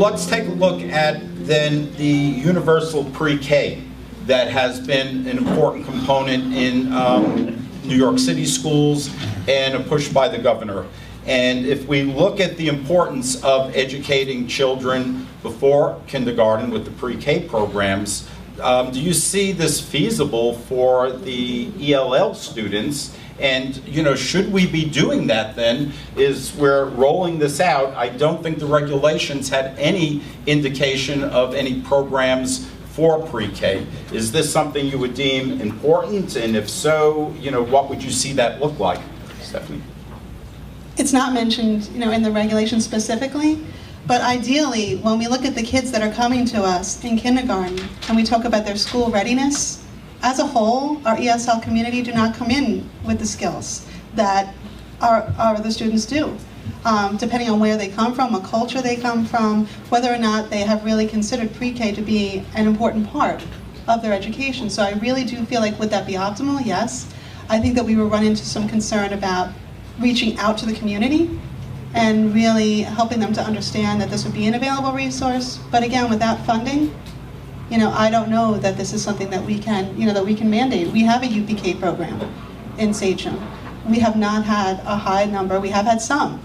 let's take a look at then the universal pre-K that has been an important component in New York City schools and a push by the governor. And if we look at the importance of educating children before kindergarten with the pre-K programs, do you see this feasible for the ELL students? And, you know, should we be doing that then, is we're rolling this out. I don't think the regulations had any indication of any programs for pre-K. Is this something you would deem important? And if so, you know, what would you see that look like? Stephanie? It's not mentioned, you know, in the regulations specifically, but ideally, when we look at the kids that are coming to us in kindergarten and we talk about their school readiness, as a whole, our ESL community do not come in with the skills that our other students do. Depending on where they come from, what culture they come from, whether or not they have really considered pre-K to be an important part of their education. So I really do feel like, would that be optimal? Yes. I think that we will run into some concern about reaching out to the community and really helping them to understand that this would be an available resource. But again, without funding, you know, I don't know that this is something that we can, you know, that we can mandate. We have a UPK program in Sachem. We have not had a high number. We have had some,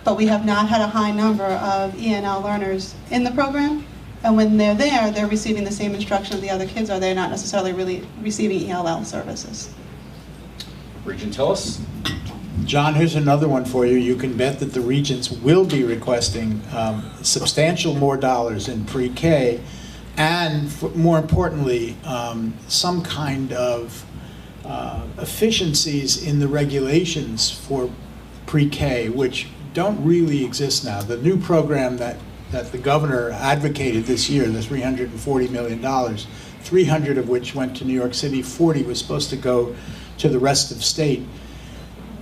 but we have not had a high number of ENL learners in the program. And when they're there, they're receiving the same instruction the other kids are. They're not necessarily really receiving ELL services. Regent Tillis? John, here's another one for you. You can bet that the regents will be requesting substantial more dollars in pre-K, and more importantly, some kind of efficiencies in the regulations for pre-K, which don't really exist now. The new program that the governor advocated this year, the $340 million, 300 of which went to New York City, 40 was supposed to go to the rest of state,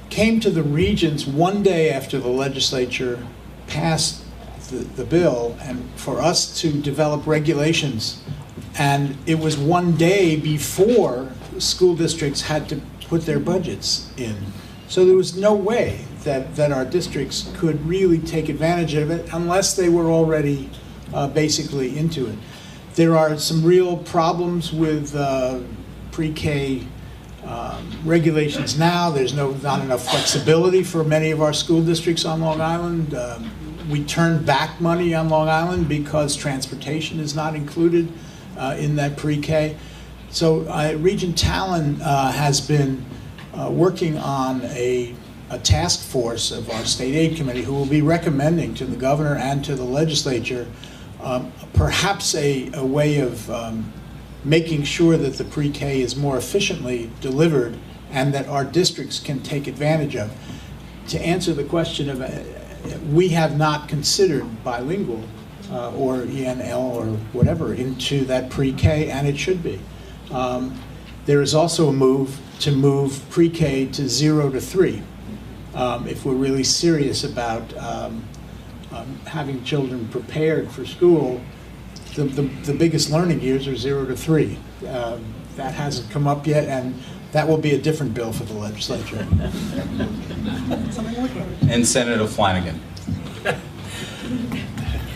came to the regents one day after the legislature passed the bill, and for us to develop regulations. And it was one day before school districts had to put their budgets in. So there was no way that our districts could really take advantage of it unless they were already basically into it. There are some real problems with pre-K regulations now. There's not enough flexibility for many of our school districts on Long Island. We turned back money on Long Island because transportation is not included in that pre-K. So Regent Talon has been working on a task force of our state aid committee who will be recommending to the governor and to the legislature perhaps a way of making sure that the pre-K is more efficiently delivered and that our districts can take advantage of. To answer the question of, we have not considered bilingual or ENL or whatever into that pre-K, and it should be. There is also a move to move pre-K to 0 to 3 if we're really serious about having children prepared for school. The biggest learning years are 0 to 3. That hasn't come up yet, and that will be a different bill for the legislature. And Senator Flanagan.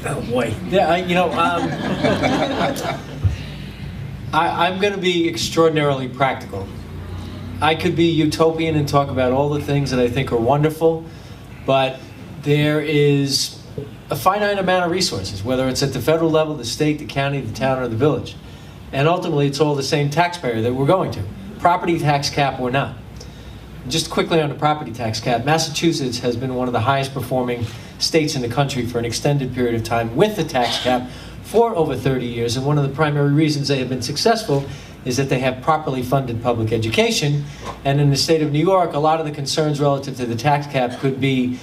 Oh boy. Yeah, I'm going to be extraordinarily practical. I could be utopian and talk about all the things that I think are wonderful, but there is a finite amount of resources, whether it's at the federal level, the state, the county, the town, or the village. And ultimately, it's all the same taxpayer that we're going to. Property tax cap or not. Just quickly on the property tax cap, Massachusetts has been one of the highest performing states in the country for an extended period of time with the tax cap for over 30 years. And one of the primary reasons they have been successful is that they have properly funded public education. And in the state of New York, a lot of the concerns relative to the tax cap could be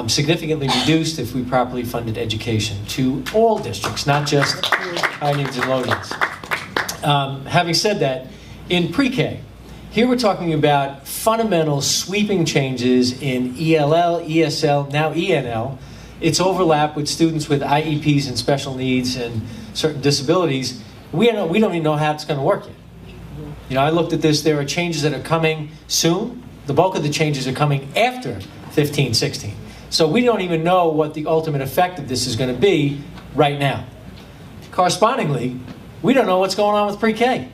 significantly reduced if we properly funded education to all districts, not just high needs and low needs. Having said that, in pre-K, here we're talking about fundamental sweeping changes in ELL, ESL, now ENL. It's overlap with students with IEPs and special needs and certain disabilities. We don't even know how it's going to work yet. You know, I looked at this, there are changes that are coming soon. The bulk of the changes are coming after 15, 16. So we don't even know what the ultimate effect of this is going to be right now. Correspondingly, we don't know what's going on with pre-K.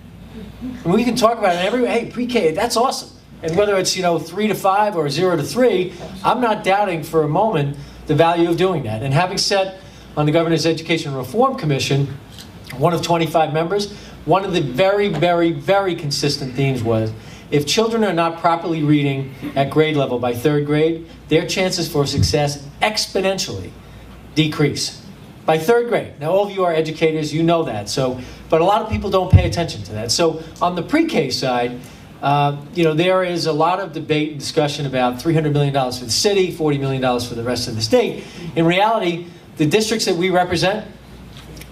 And we can talk about it every way. Hey, pre-K, that's awesome. And whether it's 3 to 5 or 0 to 3, I'm not doubting for a moment the value of doing that. And having sat on the Governor's Education Reform Commission, one of 25 members, one of the very, very, very consistent themes was, if children are not properly reading at grade level by 3rd grade, their chances for success exponentially decrease. By 3rd grade. Now, all of you are educators, you know that. But a lot of people don't pay attention to that. So on the pre-K side, there is a lot of debate and discussion about $300 million for the city, $40 million for the rest of the state. In reality, the districts that we represent,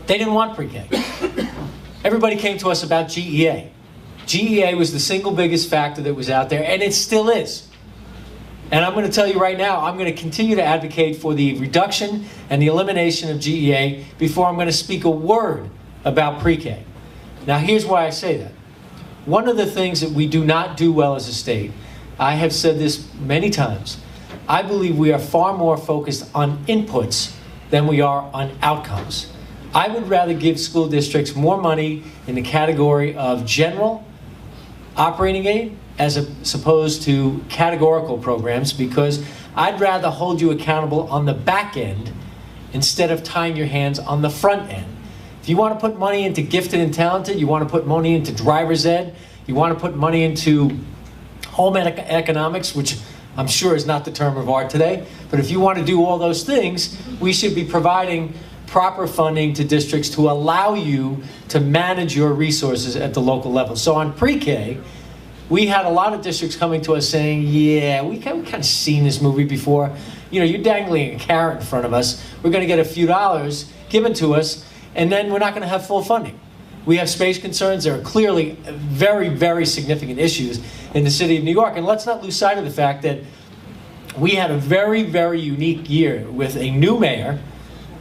they didn't want pre-K. Everybody came to us about GEA. GEA was the single biggest factor that was out there, and it still is. And I'm going to tell you right now, I'm going to continue to advocate for the reduction and the elimination of GEA before I'm going to speak a word about pre-K. Now, here's why I say that. One of the things that we do not do well as a state, I have said this many times, I believe we are far more focused on inputs than we are on outcomes. I would rather give school districts more money in the category of general operating aid as opposed to categorical programs, because I'd rather hold you accountable on the back end instead of tying your hands on the front end. If you want to put money into gifted and talented, you want to put money into driver's ed, you want to put money into home economics, which I'm sure is not the term of art today, but if you want to do all those things, we should be providing proper funding to districts to allow you to manage your resources at the local level. So on pre-K, we had a lot of districts coming to us saying, yeah, we kind of seen this movie before. You're dangling a carrot in front of us. We're going to get a few dollars given to us, and then we're not going to have full funding. We have space concerns. There are clearly very, very significant issues in the city of New York. And let's not lose sight of the fact that we had a very, very unique year with a new mayor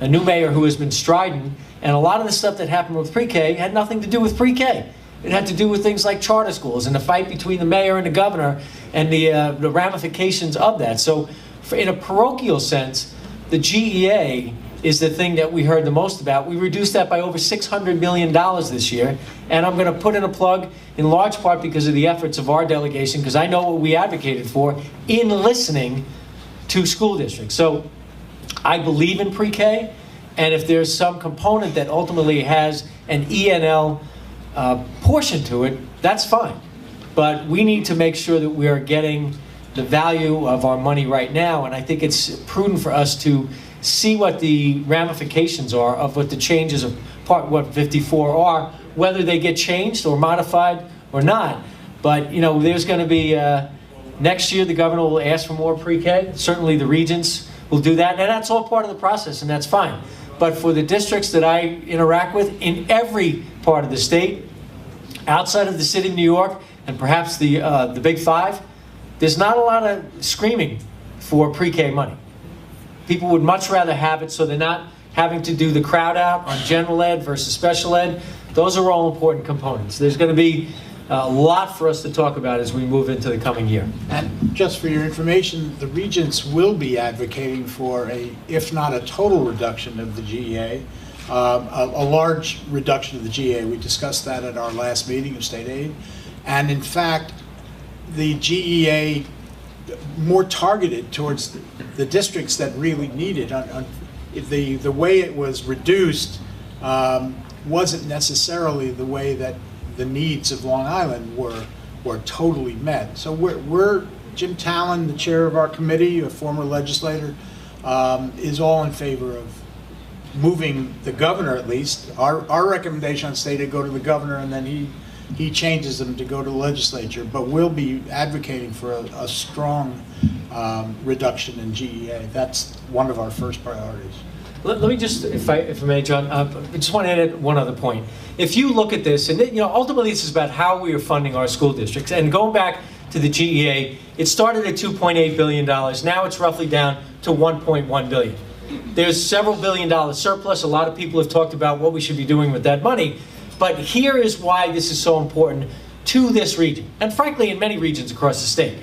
who has been strident, and a lot of the stuff that happened with pre-K had nothing to do with pre-K. It had to do with things like charter schools and the fight between the mayor and the governor and the ramifications of that. So in a parochial sense, the GEA is the thing that we heard the most about. We reduced that by over $600 million this year, and I'm going to put in a plug in large part because of the efforts of our delegation, because I know what we advocated for in listening to school districts. So I believe in pre-K, and if there's some component that ultimately has an ENL portion to it, that's fine. But we need to make sure that we are getting the value of our money right now, and I think it's prudent for us to see what the ramifications are of what the changes of Part 154 are, whether they get changed or modified or not. But there's going to be, next year the governor will ask for more pre-K. Certainly the regents will do that, and that's all part of the process, and that's fine. But for the districts that I interact with in every part of the state, outside of the city of New York, and perhaps the Big Five, there's not a lot of screaming for pre-K money. People would much rather have it so they're not having to do the crowd out on general ed versus special ed. Those are all important components. There's going to be a lot for us to talk about as we move into the coming year. And just for your information, the regents will be advocating for if not a total reduction of the GEA, a large reduction of the GEA. We discussed that at our last meeting of state aid. And in fact, the GEA more targeted towards the districts that really need it. The way it was reduced wasn't necessarily the way that the needs of Long Island were totally met. So we're Jim Talon, the chair of our committee, a former legislator, is all in favor of moving the governor, at least. Our recommendation on state to go to the governor, and then he changes them to go to the legislature. But we'll be advocating for a strong reduction in GEA. That's one of our first priorities. Let me just, if I may, John, I just want to add one other point. If you look at this, and ultimately this is about how we are funding our school districts, and going back to the GEA, it started at $2.8 billion. Now it's roughly down to $1.1 billion. There's several $billion surplus. A lot of people have talked about what we should be doing with that money. But here is why this is so important to this region, and frankly in many regions across the state.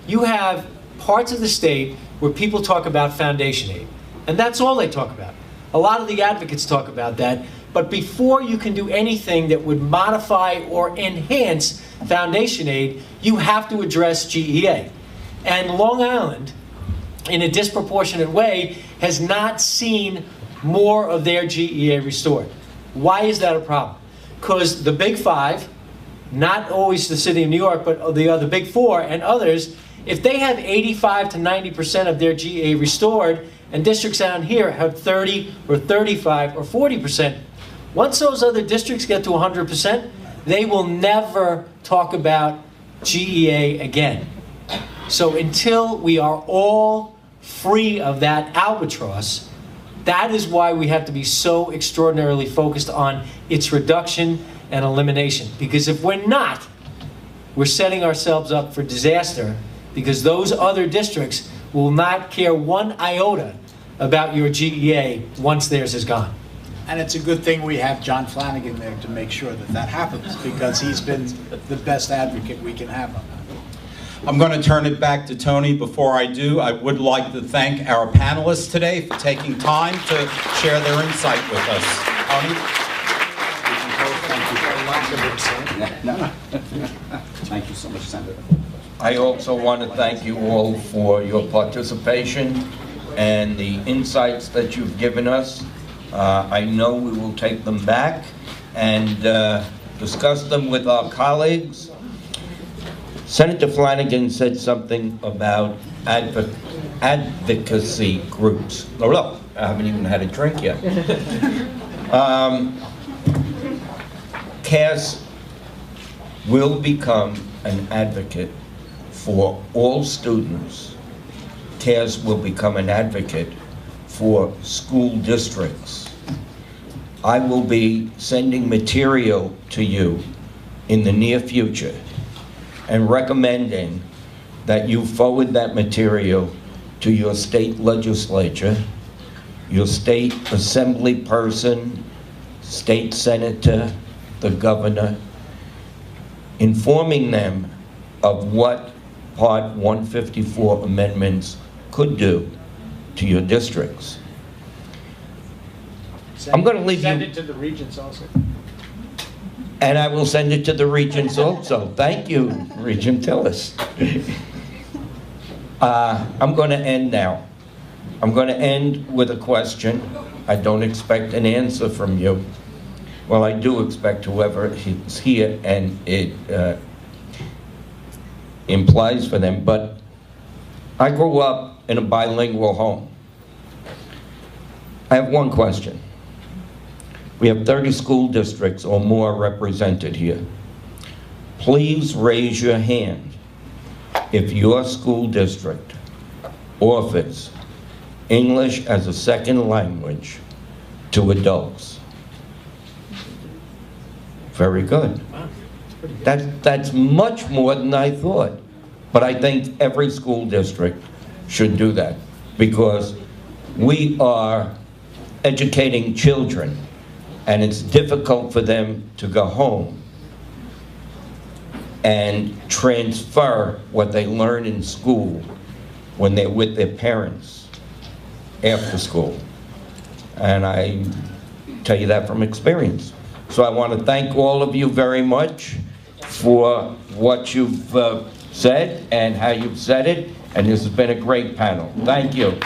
You have parts of the state where people talk about foundation aid, and that's all they talk about. A lot of the advocates talk about that. But before you can do anything that would modify or enhance foundation aid, you have to address GEA. And Long Island, in a disproportionate way, has not seen more of their GEA restored. Why is that a problem? Because the Big Five, not always the city of New York, but the other Big Four and others, if they have 85 to 90% of their GEA restored, and districts down here have 30 or 35 or 40%, once those other districts get to 100%, they will never talk about GEA again. So until we are all free of that albatross, that is why we have to be so extraordinarily focused on its reduction and elimination. Because if we're not, we're setting ourselves up for disaster, because those other districts will not care one iota about your GEA once theirs is gone. And it's a good thing we have John Flanagan there to make sure that that happens, because he's been the best advocate we can have on that. I'm going to turn it back to Tony. Before I do, I would like to thank our panelists today for taking time to share their insight with us. Tony? Thank you so much, Senator. I also want to thank you all for your participation and the insights that you've given us. I know we will take them back and discuss them with our colleagues. Senator Flanagan said something about advocacy groups. Oh, no, I haven't even had a drink yet. CAS will become an advocate for all students. CAS will become an advocate for school districts. I will be sending material to you in the near future and recommending that you forward that material to your state legislature, your state assembly person, state senator, the governor, informing them of what Part 154 amendments could do to your districts. I'm going to leave Send you, it to the regents also. and I will send it to the regents also. Thank you, Regent Tillis. I'm going to end now. I'm going to end with a question. I don't expect an answer from you. Well, I do expect whoever is here, and it implies for them, but I grew up in a bilingual home. I have one question. We have 30 school districts or more represented here. Please raise your hand if your school district offers English as a second language to adults. Very good. That's much more than I thought. But I think every school district should do that, because we are educating children, and it's difficult for them to go home and transfer what they learn in school when they're with their parents after school. And I tell you that from experience. So I want to thank all of you very much for what you've said and how you've said it, and this has been a great panel. Thank you.